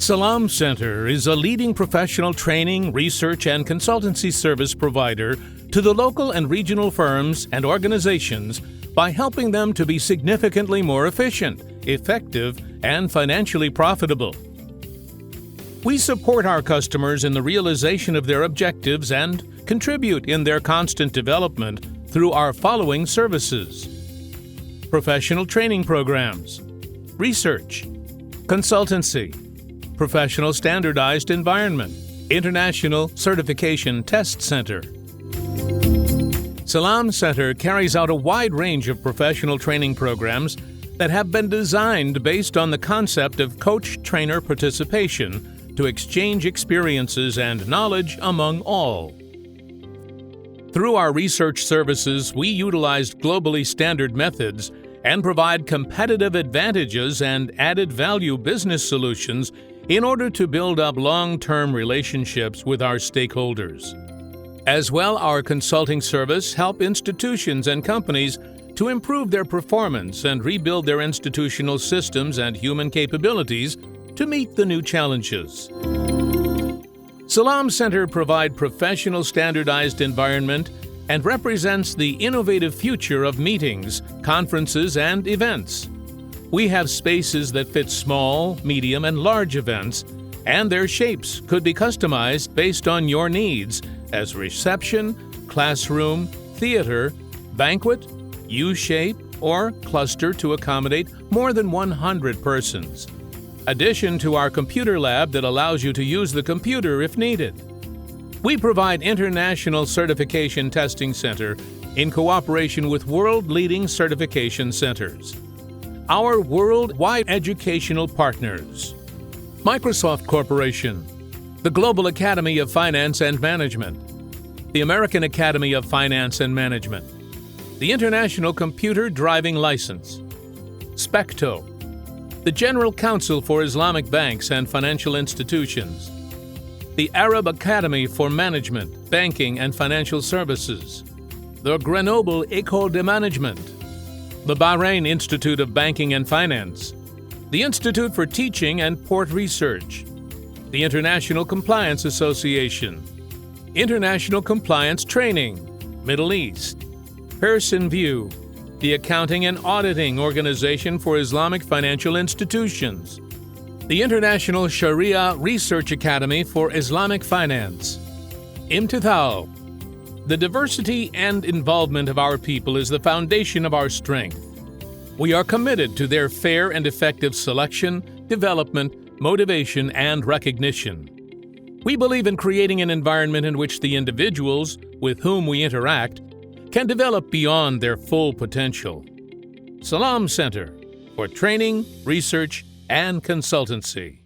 Salaam Center is a leading professional training, research, and consultancy service provider to the local and regional firms and organizations by helping them to be significantly more efficient, effective, and financially profitable. We support our customers in the realization of their objectives and contribute in their constant development through our following services: professional training programs, research, consultancy, professional standardized environment, international certification test center. Salaam Center carries out a wide range of professional training programs that have been designed based on the concept of coach-trainer participation to exchange experiences and knowledge among all. Through our research services, we utilized globally standard methods and provide competitive advantages and added value business solutions in order to build up long-term relationships with our stakeholders. As well, our consulting service helps institutions and companies to improve their performance and rebuild their institutional systems and human capabilities to meet the new challenges. Salaam Center provides professional standardized environment and represents the innovative future of meetings, conferences, and events. We have spaces that fit small, medium, and large events, and their shapes could be customized based on your needs as reception, classroom, theater, banquet, U-shape, or cluster to accommodate more than 100 persons. Addition to our computer lab that allows you to use the computer if needed. We provide International Certification Testing Center in cooperation with world-leading certification centers. Our worldwide educational partners: Microsoft Corporation, the Global Academy of Finance and Management, the American Academy of Finance and Management, the International Computer Driving License, SPECTO, the General Council for Islamic Banks and Financial Institutions, the Arab Academy for Management, Banking and Financial Services, the Grenoble École de Management, the Bahrain Institute of Banking and Finance, the Institute for Teaching and Port Research, the International Compliance Association, International Compliance Training, Middle East, Pearson VUE, the Accounting and Auditing Organization for Islamic Financial Institutions, the International Sharia Research Academy for Islamic Finance, Imtithal. The diversity and involvement of our people is the foundation of our strength. We are committed to their fair and effective selection, development, motivation, and recognition. We believe in creating an environment in which the individuals with whom we interact can develop beyond their full potential. Salaam Center for training, research, and consultancy.